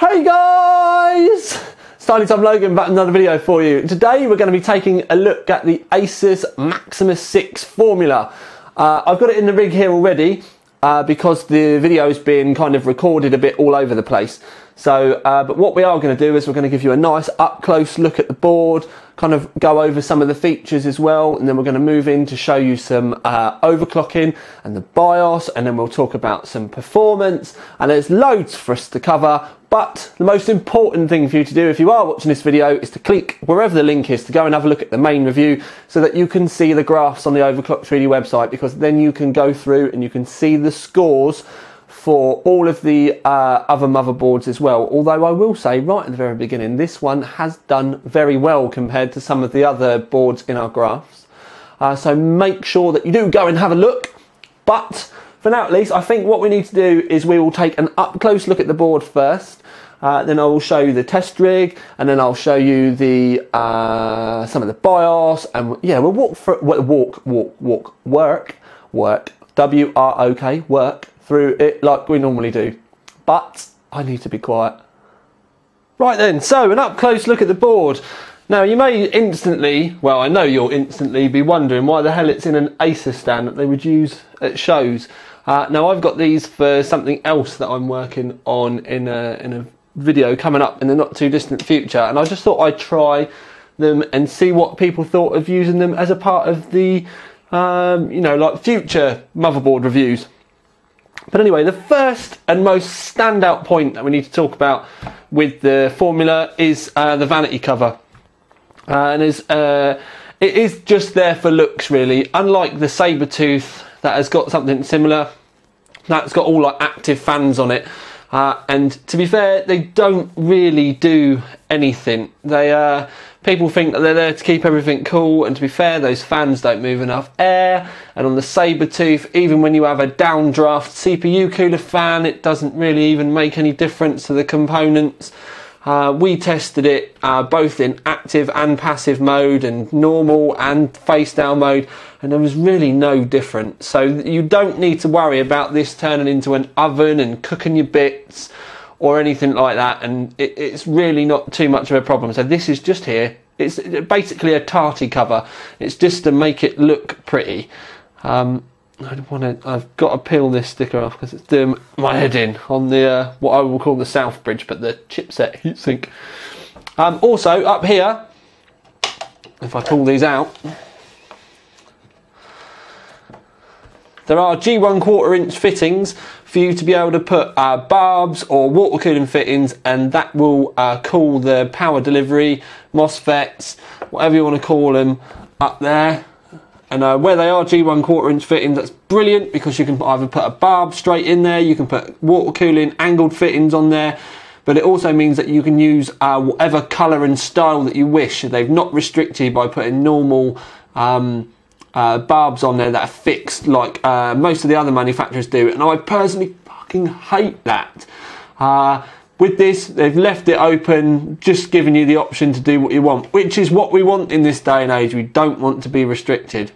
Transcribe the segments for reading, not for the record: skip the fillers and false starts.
Hey guys! Styling Tom Logan back with another video for you. Today we're going to be taking a look at the Asus Maximus VI Formula. I've got it in the rig here already because the video has been kind of recorded a bit all over the place. So, but what we are going to do is we're going to give you a nice up-close look at the board, kind of go over some of the features as well, and then we're going to move in to show you some overclocking and the BIOS, and then we'll talk about some performance, and there's loads for us to cover. But the most important thing for you to do if you are watching this video is to click wherever the link is to go and have a look at the main review so that you can see the graphs on the Overclock 3D website, because then you can go through and you can see the scores for all of the other motherboards as well. Although I will say right at the very beginning, this one has done very well compared to some of the other boards in our graphs. So make sure that you do go and have a look. But for now at least, I think what we need to do is we will take an up-close look at the board first. Then I will show you the test rig, and then I'll show you the some of the BIOS, and yeah, we'll work through it like we normally do. But I need to be quiet. Right then, so an up-close look at the board. Now you may instantly, well I know you'll instantly be wondering why the hell it's in an Asus stand that they would use at shows. Now I've got these for something else that I'm working on in a video coming up in the not too distant future, and I just thought I'd try them and see what people thought of using them as a part of the you know, like future motherboard reviews. But anyway, the first and most standout point that we need to talk about with the Formula is the vanity cover, and it is just there for looks really. Unlike the Sabertooth that has got something similar, that's got all like active fans on it. And to be fair, they don't really do anything. They people think that they're there to keep everything cool, and to be fair, those fans don't move enough air. And on the Sabertooth, even when you have a downdraft CPU cooler fan, it doesn't really even make any difference to the components. We tested it both in active and passive mode, and normal and face down mode, and there was really no difference. So you don't need to worry about this turning into an oven and cooking your bits or anything like that, and it's really not too much of a problem. So this is just here, it's basically a tarty cover, it's just to make it look pretty. I've got to peel this sticker off because it's doing my head in on the what I will call the South Bridge, but the chipset heatsink. Also up here, if I pull these out, there are G1/4 inch fittings for you to be able to put barbs or water cooling fittings, and that will cool the power delivery, MOSFETs, whatever you want to call them, up there. And where they are G1/4 inch fittings, that's brilliant, because you can either put a barb straight in there, you can put water cooling angled fittings on there, but it also means that you can use whatever colour and style that you wish. They've not restricted by putting normal barbs on there that are fixed like most of the other manufacturers do, and I personally fucking hate that. With this, they've left it open, just giving you the option to do what you want, which is what we want in this day and age. We don't want to be restricted.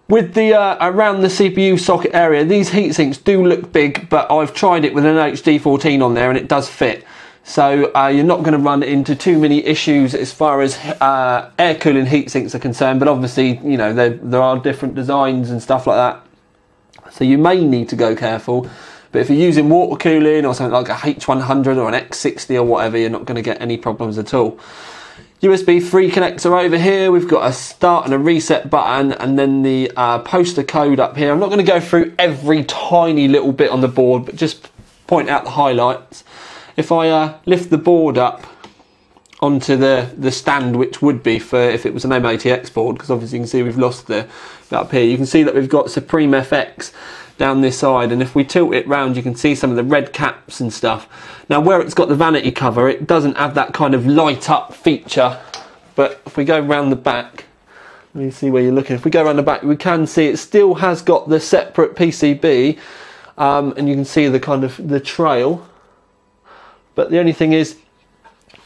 With the around the CPU socket area, these heatsinks do look big, but I've tried it with an HD14 on there and it does fit. So you're not going to run into too many issues as far as air cooling heatsinks are concerned, but obviously, you know, there are different designs and stuff like that, so you may need to go careful. But if you're using water cooling or something like a H100 or an X60 or whatever, you're not going to get any problems at all. USB 3 connector over here, we've got a start and a reset button, and then the poster code up here. I'm not going to go through every tiny little bit on the board, but just point out the highlights. If I lift the board up onto the stand, which would be for if it was an M80X board, because obviously you can see we've lost the bit up here, you can see that we've got Supreme FX down this side, and if we tilt it round you can see some of the red caps and stuff. Now where it's got the vanity cover, it doesn't have that kind of light up feature, but if we go round the back, let me see where you're looking, if we go around the back we can see it still has got the separate PCB, and you can see the kind of the trail, but the only thing is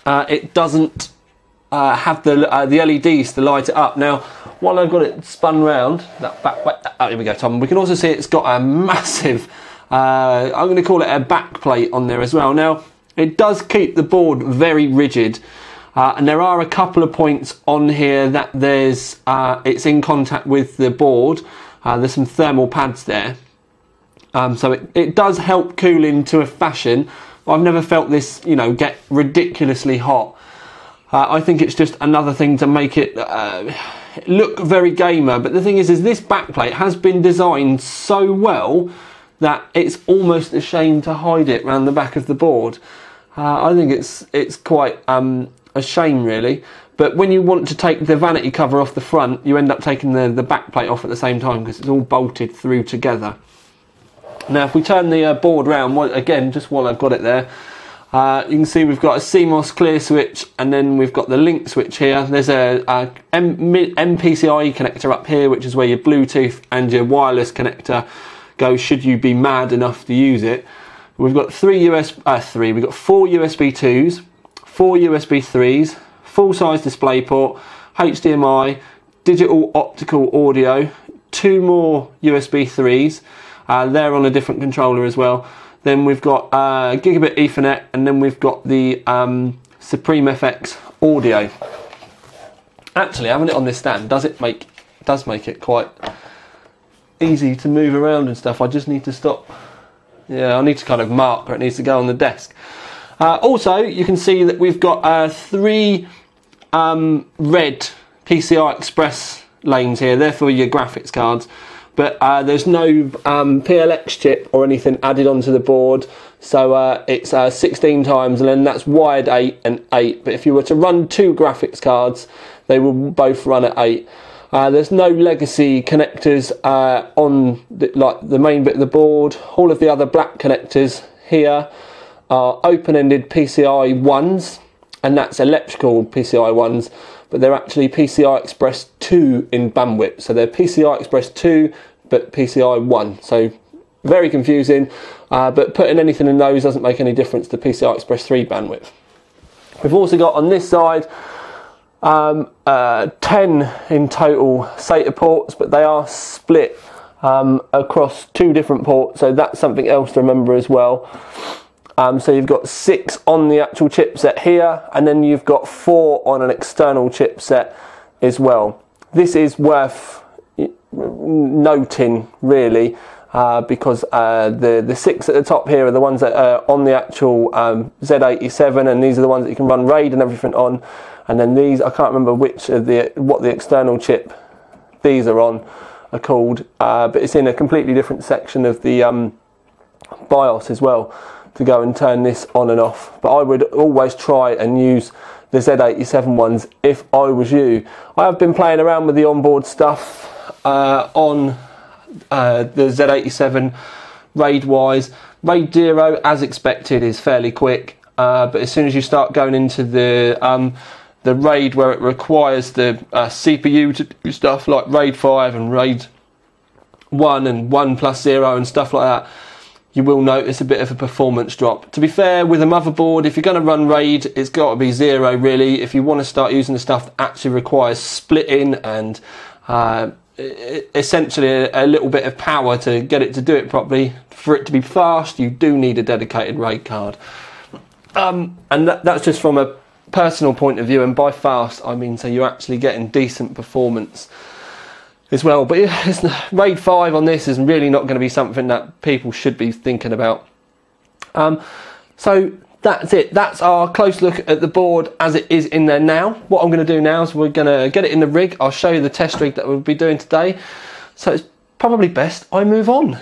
it doesn't have the LEDs to light it up. Now while I've got it spun round that back way, oh, here we go, Tom, we can also see it's got a massive I'm going to call it a back plate on there as well. Now, it does keep the board very rigid. And there are a couple of points on here that it's in contact with the board. There's some thermal pads there. So it does help cooling to a fashion. I've never felt this, you know, get ridiculously hot. I think it's just another thing to make it look very gamer. But the thing is this backplate has been designed so well that it's almost a shame to hide it around the back of the board. I think it's quite a shame, really. But when you want to take the vanity cover off the front, you end up taking the back plate off at the same time because it's all bolted through together. Now, if we turn the board round, again, just while I've got it there, you can see we've got a CMOS clear switch, and then we've got the link switch here. There's a MPCIe connector up here, which is where your Bluetooth and your wireless connector go should you be mad enough to use it. We've got we've got 4 USB 2s, 4 USB 3s, full-size DisplayPort, HDMI, digital optical audio, 2 more USB 3s. They're on a different controller as well. Then we've got gigabit Ethernet, and then we've got the Supreme FX audio. Actually, having it on this stand does make it quite easy to move around and stuff. I just need to stop. Yeah, I need to kind of mark where it needs to go on the desk. Also, you can see that we've got 3 red PCI Express lanes here. They're for your graphics cards. But there's no PLX chip or anything added onto the board. So it's 16 times, and then that's wired 8 and 8. But if you were to run 2 graphics cards, they will both run at 8. There's no legacy connectors on the main bit of the board. All of the other black connectors here are open-ended PCI 1s, and that's electrical PCI 1s, but they're actually PCI Express 2 in bandwidth. So they're PCI Express 2, but PCI 1. So very confusing, but putting anything in those doesn't make any difference to PCI Express 3 bandwidth. We've also got on this side 10 in total SATA ports, but they are split across 2 different ports, so that's something else to remember as well. So you've got 6 on the actual chipset here, and then you've got 4 on an external chipset as well. This is worth noting, really, because the 6 at the top here are the ones that are on the actual Z87, and these are the ones that you can run RAID and everything on. And then these, I can't remember what the external chip these are on are called, but it's in a completely different section of the BIOS as well, to go and turn this on and off. But I would always try and use the Z87 ones if I was you. I have been playing around with the onboard stuff on the Z87 RAID wise. RAID 0, as expected, is fairly quick, but as soon as you start going into the RAID where it requires the CPU to do stuff like RAID 5 and RAID 1 and 1+0 and stuff like that, you will notice a bit of a performance drop. To be fair, with a motherboard, if you're going to run RAID, it's got to be 0 really. If you want to start using the stuff that actually requires splitting and essentially a little bit of power to get it to do it properly, for it to be fast, you do need a dedicated RAID card. And that's just from a personal point of view, and by fast I mean so you're actually getting decent performance as well. But RAID 5 on this is really not going to be something that people should be thinking about. So that's it. That's our close look at the board as it is in there now. What I'm going to do now is we're going to get it in the rig. I'll show you the test rig that we'll be doing today. So it's probably best I move on.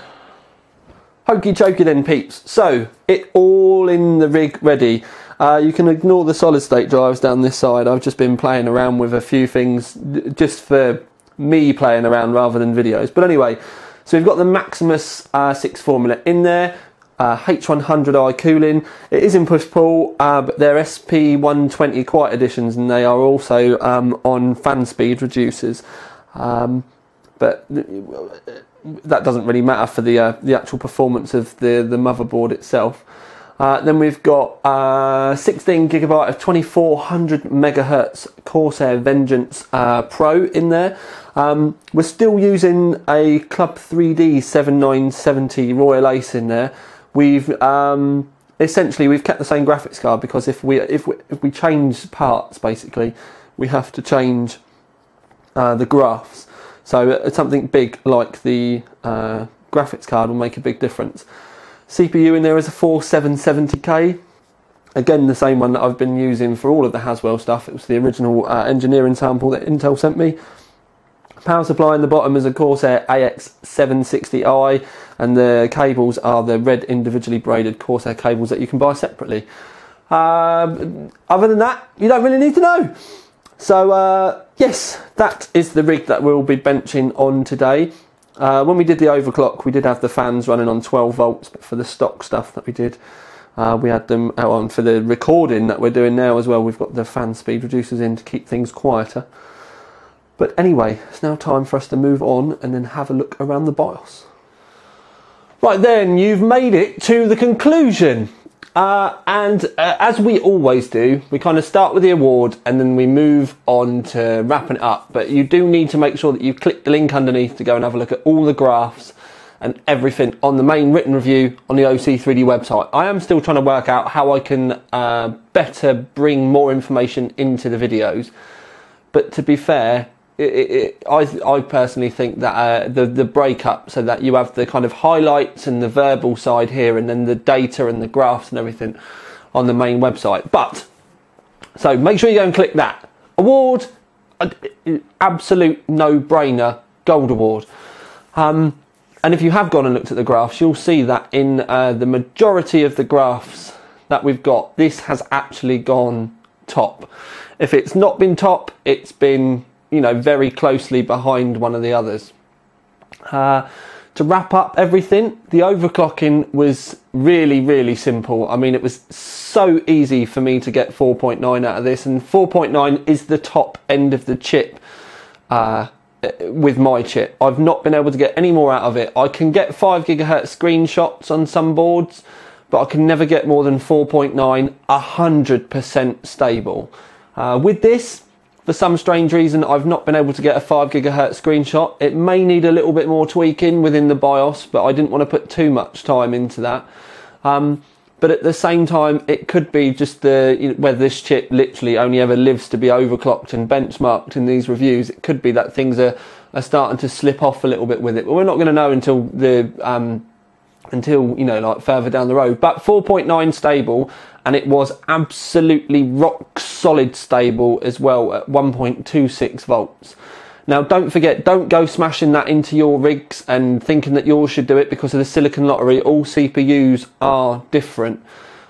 Hokey chokey then, peeps. So it all in the rig ready. You can ignore the solid state drives down this side. I've just been playing around with a few things just for me playing around rather than videos. But anyway, so we've got the Maximus VI Formula in there, H100i cooling. It is in push-pull, but they're SP120 Quiet Editions, and they are also on fan speed reducers. But that doesn't really matter for the actual performance of the motherboard itself. Then we've got 16 gigabyte of 2400 megahertz Corsair Vengeance Pro in there. We're still using a Club 3D 7970 Royal Ace in there. We've essentially we've kept the same graphics card because if we change parts, basically we have to change the graphs. So something big like the graphics card will make a big difference. CPU in there is a 4770K. Again, the same one that I've been using for all of the Haswell stuff. It was the original engineering sample that Intel sent me. Power supply in the bottom is a Corsair AX760i, and the cables are the red individually braided Corsair cables that you can buy separately. Other than that, you don't really need to know. So yes, that is the rig that we'll be benching on today. When we did the overclock, we did have the fans running on 12 volts, but for the stock stuff that we did, we had them out on. For the recording that we're doing now as well, we've got the fan speed reducers in to keep things quieter. But anyway, it's now time for us to move on and then have a look around the BIOS. Right then, you've made it to the conclusion. As we always do, we kind of start with the award and then we move on to wrapping it up. But you do need to make sure that you click the link underneath to go and have a look at all the graphs and everything on the main written review on the OC3D website. I am still trying to work out how I can better bring more information into the videos. But to be fair, I personally think that the breakup, so that you have the kind of highlights and the verbal side here, and then the data and the graphs and everything on the main website. But so make sure you go and click that award. Absolute no-brainer, gold award. And if you have gone and looked at the graphs, you'll see that in the majority of the graphs that we've got, this has actually gone top. If it's not been top, it's been, you know, very closely behind one of the others. To wrap up everything, the overclocking was really simple. I mean, it was so easy for me to get 4.9 out of this, and 4.9 is the top end of the chip with my chip. I've not been able to get any more out of it. I can get 5 gigahertz screenshots on some boards, but I can never get more than 4.9 100% stable. With this, for some strange reason, I've not been able to get a 5 gigahertz screenshot. It may need a little bit more tweaking within the BIOS, but I didn't want to put too much time into that. But at the same time, it could be just whether this chip literally only ever lives to be overclocked and benchmarked in these reviews. It could be that things are starting to slip off a little bit with it, but we're not going to know until you know, like further down the road. But 4.9 stable, and it was absolutely rock solid stable as well at 1.26 volts. Now don't forget, don't go smashing that into your rigs and thinking that yours should do it because of the silicon lottery. All CPUs are different.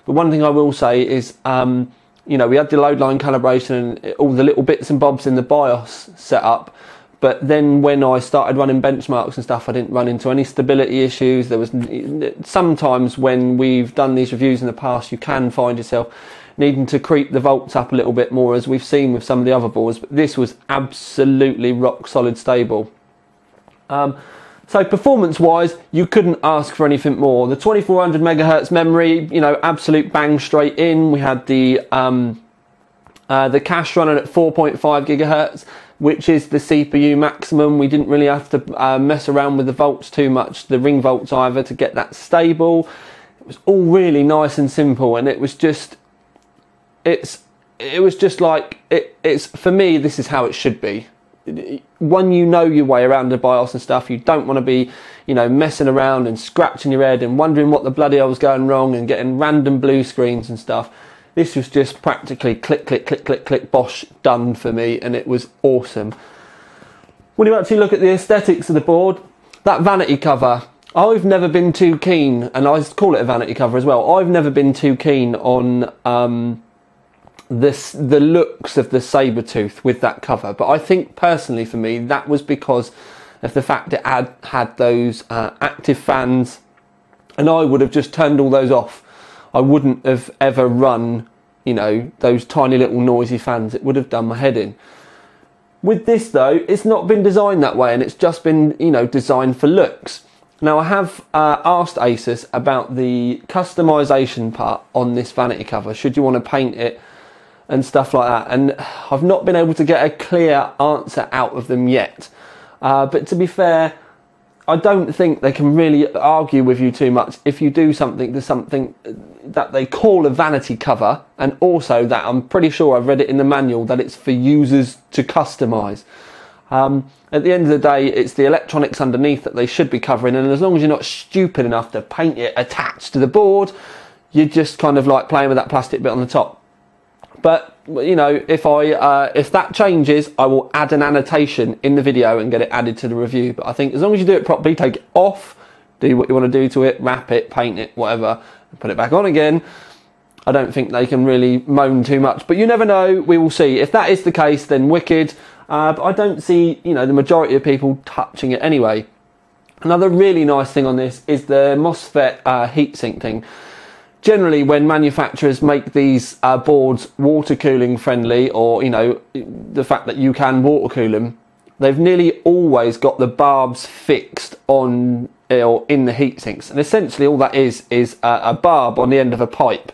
But one thing I will say is, you know, we had the load line calibration and all the little bits and bobs in the BIOS set up. But then when I started running benchmarks and stuff, I didn't run into any stability issues. There was sometimes when we've done these reviews in the past, you can find yourself needing to creep the volts up a little bit more, as we've seen with some of the other boards. But this was absolutely rock solid stable. So performance wise, you couldn't ask for anything more. The 2400 megahertz memory, you know, absolute bang straight in. We had the cache running at 4.5 gigahertz, which is the CPU maximum. We didn't really have to mess around with the volts too much, the ring volts either, to get that stable. It was all really nice and simple, and it was just, it was just like, it's for me, this is how it should be. When you know your way around the BIOS and stuff, you don't want to be, you know, messing around and scratching your head and wondering what the bloody hell was going wrong and getting random blue screens and stuff. This was just practically click, click, click, click, click, bosh, done for me, and it was awesome. When you actually look at the aesthetics of the board, that vanity cover, I've never been too keen, and I call it a vanity cover as well, I've never been too keen on the looks of the Sabertooth with that cover. But I think personally for me, that was because of the fact it had those active fans, and I would have just turned all those off. I wouldn't have ever run, you know, those tiny little noisy fans. It would have done my head in. With this though, it's not been designed that way, and it's just been, you know, designed for looks. Now, I have asked Asus about the customization part on this vanity cover, should you want to paint it and stuff like that, and I've not been able to get a clear answer out of them yet. But to be fair, I don't think they can really argue with you too much if you do something to something that they call a vanity cover, and also that I'm pretty sure I've read it in the manual that it's for users to customise. At the end of the day, it's the electronics underneath that they should be covering, and as long as you're not stupid enough to paint it attached to the board, you're just kind of like playing with that plastic bit on the top. But you know, if that changes, I will add an annotation in the video and get it added to the review. But I think as long as you do it properly, take it off, do what you want to do to it, wrap it, paint it, whatever, and put it back on again, I don't think they can really moan too much. But you never know, we will see. If that is the case, then wicked. But I don't see, you know, the majority of people touching it anyway. Another really nice thing on this is the MOSFET heatsink thing. Generally, when manufacturers make these boards water cooling friendly, or you know, the fact that you can water cool them, they've nearly always got the barbs fixed on or in the heat sinks, and essentially all that is a barb on the end of a pipe.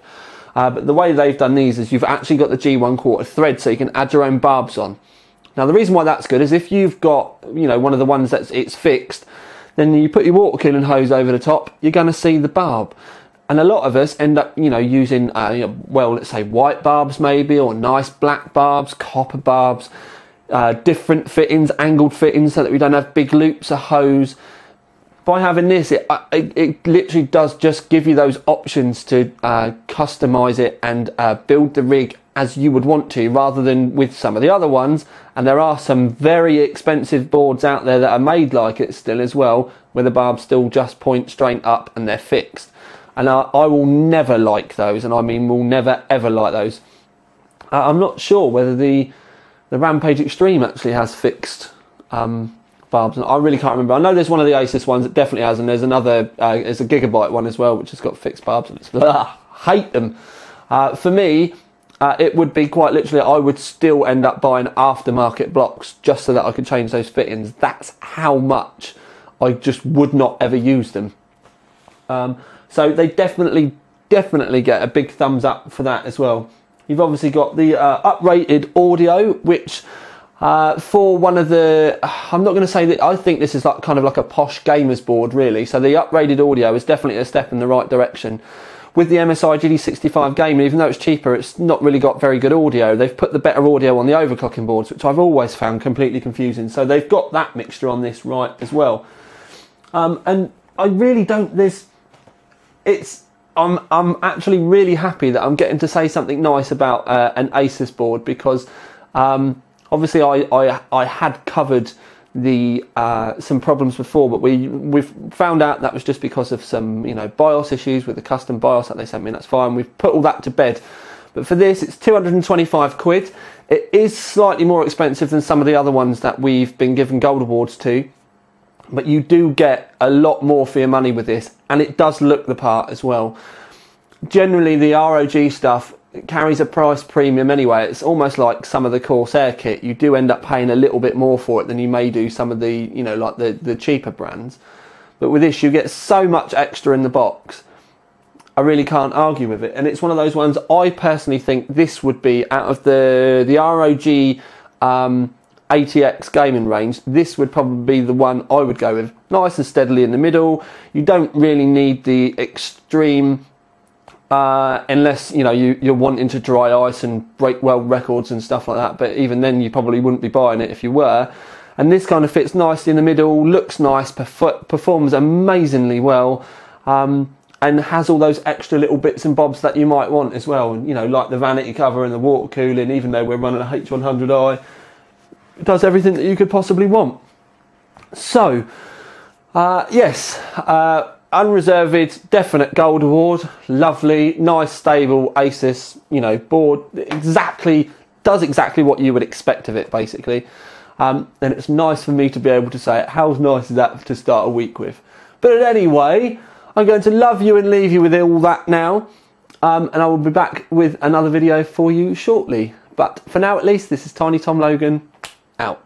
But the way they've done these is you've actually got the G1/4 thread, so you can add your own barbs on. Now the reason why that's good is if you've got, you know, one of the ones that's it's fixed, then you put your water cooling hose over the top, you're going to see the barb. And a lot of us end up, you know, using, you know, well, let's say white barbs maybe, or nice black barbs, copper barbs, different fittings, angled fittings, so that we don't have big loops of hose. By having this, it literally does just give you those options to customise it and build the rig as you would want to, rather than with some of the other ones. And there are some very expensive boards out there that are made like it still as well, where the barbs still just point straight up and they're fixed. And I will never like those, and I mean will never ever like those. I'm not sure whether the Rampage Extreme actually has fixed barbs. I really can't remember. I know there's one of the Asus ones that definitely has, and there's another, there's a Gigabyte one as well, which has got fixed barbs, and it's hate them. For me, it would be quite literally, I would still end up buying aftermarket blocks just so that I could change those fittings. That's how much I just would not ever use them. So they definitely get a big thumbs up for that as well. You've obviously got the uprated audio, which for one of the, I'm not going to say that, I think this is like kind of like a posh gamer's board really. So the uprated audio is definitely a step in the right direction. With the MSI GD65 Gamer, even though it's cheaper, it's not really got very good audio. They've put the better audio on the overclocking boards, which I've always found completely confusing. So they've got that mixture on this right as well. And I really don't, I'm actually really happy that I'm getting to say something nice about an Asus board, because obviously I had covered the some problems before, but we've found out that was just because of some, you know, BIOS issues with the custom BIOS that they sent me, and that's fine. We've put all that to bed. But for this, it's 225 quid. It is slightly more expensive than some of the other ones that we've been given gold awards to, but you do get a lot more for your money with this, and it does look the part as well. Generally, the ROG stuff carries a price premium anyway. It's almost like some of the Corsair kit. You do end up paying a little bit more for it than you may do some of the, you know, like the cheaper brands. But with this, you get so much extra in the box. I really can't argue with it. And it's one of those ones, I personally think this would be, out of the ROG ATX gaming range, this would probably be the one I would go with. Nice and steadily in the middle. You don't really need the extreme, unless, you know, you're wanting to dry ice and break world records and stuff like that. But even then, you probably wouldn't be buying it if you were. And this kind of fits nicely in the middle, looks nice, performs amazingly well, and has all those extra little bits and bobs that you might want as well. And, you know, like the vanity cover and the water cooling, even though we're running a H100i, it does everything that you could possibly want. So, yes, unreserved, definite gold award. Lovely, nice, stable Asus, you know, board. Does exactly what you would expect of it, basically. And it's nice for me to be able to say it. How nice is that to start a week with? But anyway, I'm going to love you and leave you with all that now. And I will be back with another video for you shortly. But for now, at least, this is Tiny Tom Logan, out.